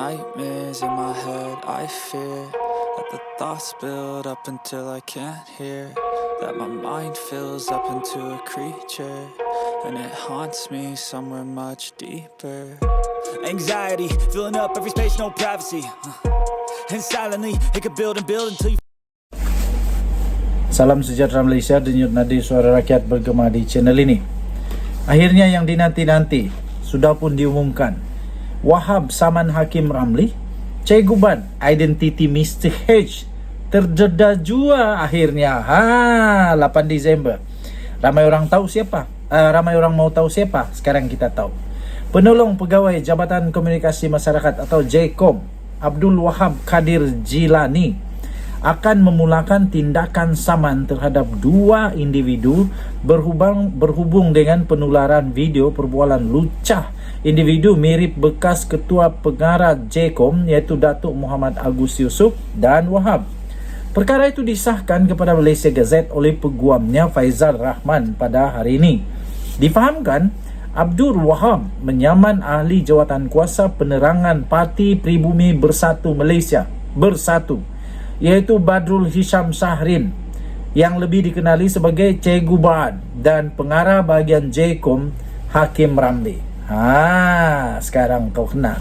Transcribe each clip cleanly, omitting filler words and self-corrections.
nightmares in my head, I fear that the thoughts build up until I can't hear, that my mind fills up into a creature, and it haunts me somewhere much deeper. Anxiety, filling up every space, no privacy, and silently, it could build and build until you... Salam sejahtera Malaysia, denyut nadi suara rakyat bergema di channel ini. Akhirnya yang dinanti-nanti sudah pun diumumkan. Wahab Saman Hakim Ramli, Cikgu Bad Identity Mr. H terdedah jua akhirnya. 8 Disember. Ramai orang tahu siapa? Ramai orang mau tahu siapa? Sekarang kita tahu. Penolong Pegawai Jabatan Komunikasi Masyarakat atau JKOM, Abdul Wahab Kadir Jilani akan memulakan tindakan saman terhadap 2 individu berhubung dengan penularan video perbualan lucah individu mirip bekas Ketua Pengarah JKOM iaitu Datuk Muhammad Agus Yusof dan Wahab. Perkara itu disahkan kepada Malaysia Gazette oleh peguamnya Faizal Rahman pada hari ini. Difahamkan, Abdul Wahab menyaman ahli jawatan kuasa penerangan Parti Pribumi Bersatu Malaysia Bersatu iaitu Badrul Hisham Shahrin yang lebih dikenali sebagai Cikgu Bad dan pengarah bahagian JKOM Hakim Ramli. Sekarang kau kena.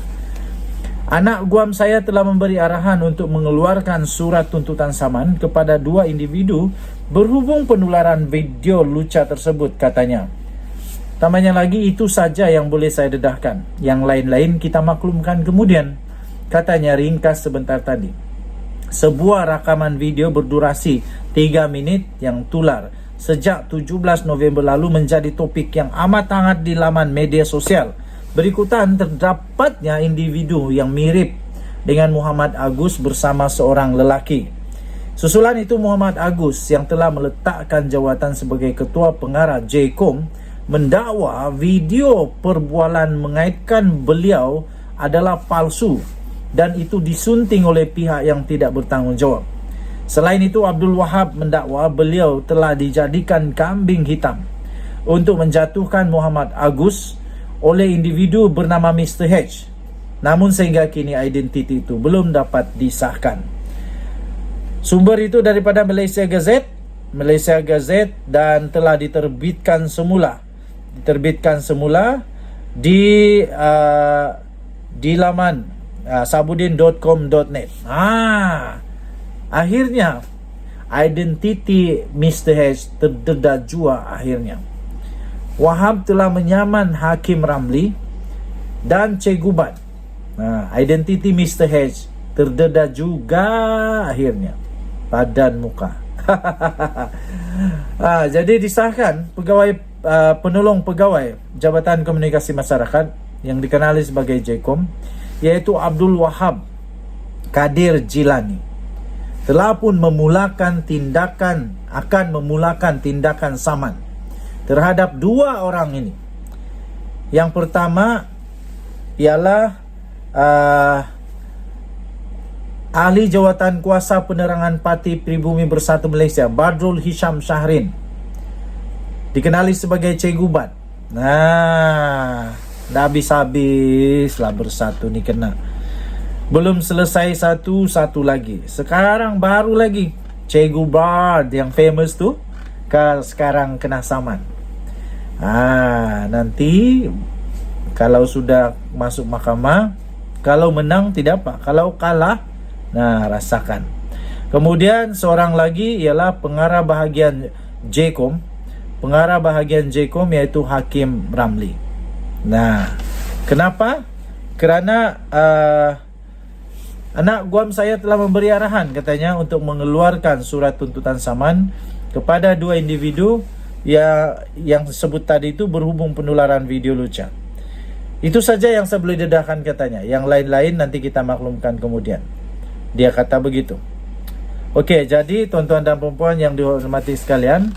Anak guam saya telah memberi arahan untuk mengeluarkan surat tuntutan saman kepada 2 individu berhubung penularan video lucah tersebut, katanya. Tambahnya lagi, itu saja yang boleh saya dedahkan. Yang lain-lain kita maklumkan kemudian, katanya ringkas sebentar tadi. Sebuah rakaman video berdurasi 3 minit yang tular sejak 17 November lalu menjadi topik yang amat hangat di laman media sosial. Berikutan terdapatnya individu yang mirip dengan Muhammad Agus bersama seorang lelaki. Susulan itu Muhammad Agus yang telah meletakkan jawatan sebagai Ketua Pengarah JKOM mendakwa video perbualan mengaitkan beliau adalah palsu dan itu disunting oleh pihak yang tidak bertanggungjawab. Selain itu, Abdul Wahab mendakwa beliau telah dijadikan kambing hitam untuk menjatuhkan Muhammad Agus oleh individu bernama Mr. H. Namun sehingga kini identiti itu belum dapat disahkan. Sumber itu daripada Malaysia Gazette dan telah diterbitkan semula di laman sabudin.com.net. Akhirnya identiti Mr. H terdedah jua akhirnya. Wahab telah menyaman Hakim Ramli dan Cikgu Bad. Identiti Mr. H terdedah juga akhirnya. Padan muka. Jadi disahkan penolong pegawai Jabatan Komunikasi Masyarakat yang dikenali sebagai JKOM iaitu Abdul Wahab Kadir Jilani telah pun akan memulakan tindakan saman terhadap 2 orang ini. Yang pertama ialah ahli jawatan kuasa penerangan Parti Pribumi Bersatu Malaysia Badrul Hisham Shahrin, dikenali sebagai Cikgu Bad. Dah habis-habis lah bersatu ni kena. Belum selesai satu lagi. Sekarang baru lagi Cikgu Bad yang famous tu sekarang kena saman. Nanti kalau sudah masuk mahkamah, kalau menang tidak apa, kalau kalah rasakan. Kemudian seorang lagi ialah pengarah bahagian JKOM iaitu Hakim Ramli. Kenapa? Kerana anak guam saya telah memberi arahan, katanya, untuk mengeluarkan surat tuntutan saman kepada 2 individu yang sebut tadi itu berhubung penularan video lucah. Itu saja yang saya boleh dedahkan, katanya. Yang lain-lain nanti kita maklumkan kemudian. Dia kata begitu. Okey, jadi tuan-tuan dan puan-puan yang dihormati sekalian,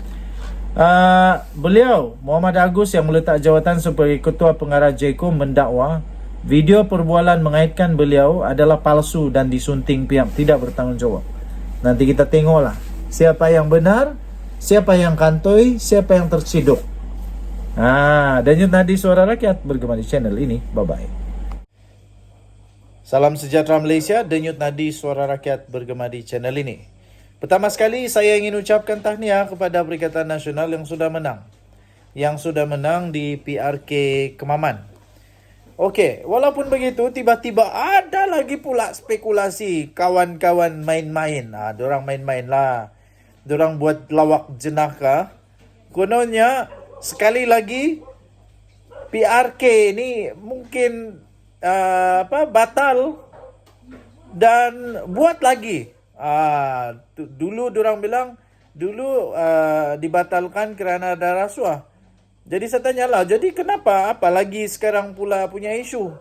beliau Muhammad Agus yang meletak jawatan sebagai Ketua Pengarah JKOM mendakwa video perbualan mengaitkan beliau adalah palsu dan disunting pihak tidak bertanggungjawab. Nanti kita tengoklah siapa yang benar, siapa yang kantoi, siapa yang terciduk. Dan tadi suara rakyat bergema di channel ini. Bye-bye. Salam sejahtera Malaysia, denyut nadi suara rakyat bergema di channel ini. Pertama sekali saya ingin ucapkan tahniah kepada Perikatan Nasional yang sudah menang. Yang sudah menang di PRK Kemaman. Okey, walaupun begitu tiba-tiba ada lagi pula spekulasi kawan-kawan main-main. Diorang main-main lah. Diorang buat lawak jenaka. Kononnya sekali lagi PRK ini mungkin batal dan buat lagi. Dulu diorang bilang dibatalkan kerana ada rasuah. Jadi saya tanyalah, jadi kenapa apalagi sekarang pula punya isu?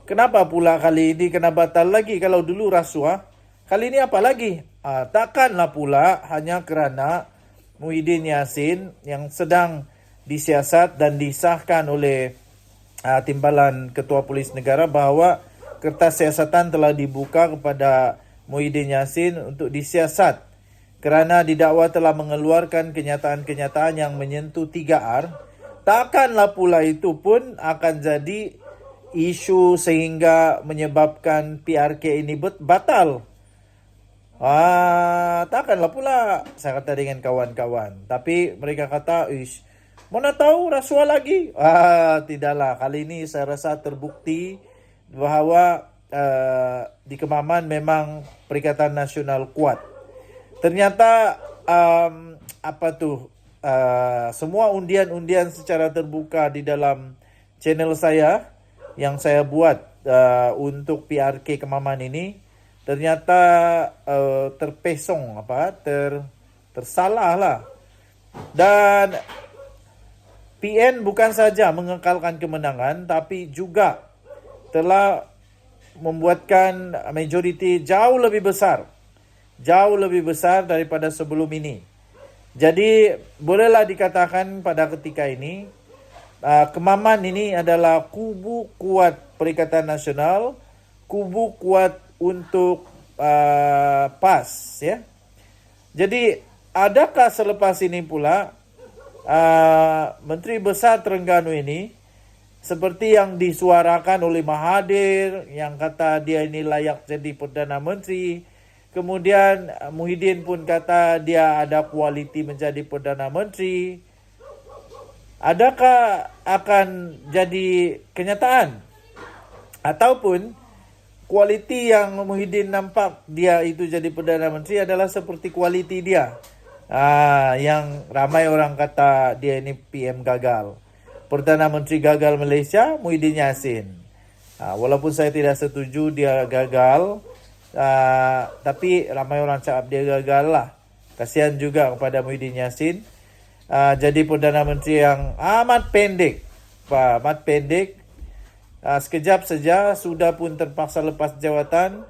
Kenapa pula kali ini kena batal lagi kalau dulu rasuah? Kali ini apa lagi? Takkanlah pula hanya kerana Muhyiddin Yassin yang sedang disiasat dan disahkan oleh Timbalan Ketua Polis Negara bahawa kertas siasatan telah dibuka kepada Muhyiddin Yassin untuk disiasat kerana didakwa telah mengeluarkan kenyataan-kenyataan yang menyentuh 3R. Takkanlah pula itu pun akan jadi isu sehingga menyebabkan PRK ini batal. Takkanlah pula, saya kata dengan kawan-kawan. Tapi mereka kata, mana tahu rasuah lagi? Tidaklah. Kali ini saya rasa terbukti bahawa di Kemaman memang Perikatan Nasional kuat. Ternyata semua undian-undian secara terbuka di dalam channel saya yang saya buat untuk PRK Kemaman ini ternyata terpesong tersalah lah. Dan PN bukan saja mengekalkan kemenangan tapi juga telah membuatkan majoriti jauh lebih besar daripada sebelum ini. Jadi bolehlah dikatakan pada ketika ini Kemaman ini adalah kubu kuat Perikatan Nasional, kubu kuat untuk PAS ya. Jadi adakah selepas ini pula Menteri Besar Terengganu ini seperti yang disuarakan oleh Mahathir yang kata dia ini layak jadi Perdana Menteri. Kemudian Muhyiddin pun kata dia ada kualiti menjadi Perdana Menteri. Adakah akan jadi kenyataan? Ataupun kualiti yang Muhyiddin nampak dia itu jadi Perdana Menteri adalah seperti kualiti dia. Yang ramai orang kata dia ini PM gagal. Perdana Menteri gagal Malaysia, Muhyiddin Yassin. Walaupun saya tidak setuju dia gagal, tapi ramai orang cakap dia gagal lah. Kasihan juga kepada Muhyiddin Yassin. Jadi Perdana Menteri yang amat pendek. Sekejap saja sudah pun terpaksa lepas jawatan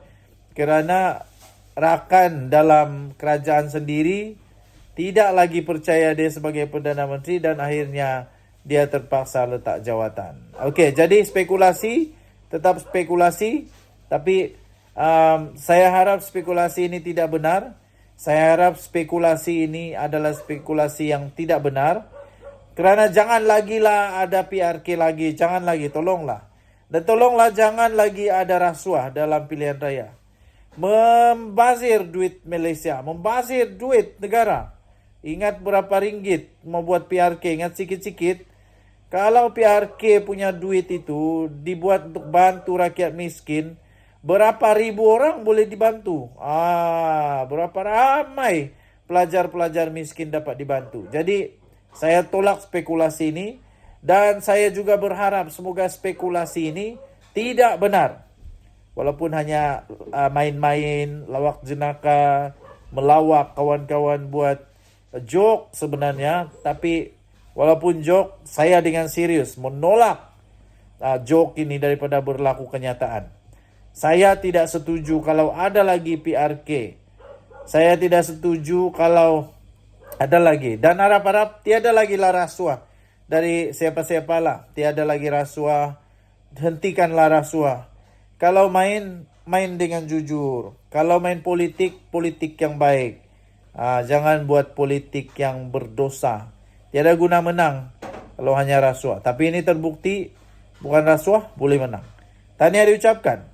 kerana rakan dalam kerajaan sendiri tidak lagi percaya dia sebagai Perdana Menteri dan akhirnya dia terpaksa letak jawatan. Okey, jadi spekulasi, tetap spekulasi. Tapi saya harap spekulasi ini tidak benar. Saya harap spekulasi ini adalah spekulasi yang tidak benar. Kerana jangan lagi lah ada PRK lagi. Jangan lagi, tolonglah. Dan tolonglah jangan lagi ada rasuah dalam pilihan raya. Membazir duit Malaysia, membazir duit negara. Ingat berapa ringgit membuat PRK, ingat sikit-sikit. Kalau PRK punya duit itu dibuat untuk bantu rakyat miskin, berapa ribu orang boleh dibantu? Berapa ramai pelajar-pelajar miskin dapat dibantu. Jadi saya tolak spekulasi ini dan saya juga berharap semoga spekulasi ini tidak benar. Walaupun hanya main-main, lawak jenaka, melawak kawan-kawan buat joke sebenarnya, tapi walaupun joke, saya dengan serius menolak joke ini daripada berlaku kenyataan. Saya tidak setuju kalau ada lagi PRK. Saya tidak setuju kalau ada lagi. Dan harap-harap tiada lagi lah rasuah dari siapa-siapa lah. Tiada lagi rasuah. Hentikanlah rasuah. Kalau main dengan jujur. Kalau main politik yang baik. Jangan buat politik yang berdosa. Tiada guna menang kalau hanya rasuah. Tapi ini terbukti bukan rasuah, boleh menang. Tahniah diucapkan.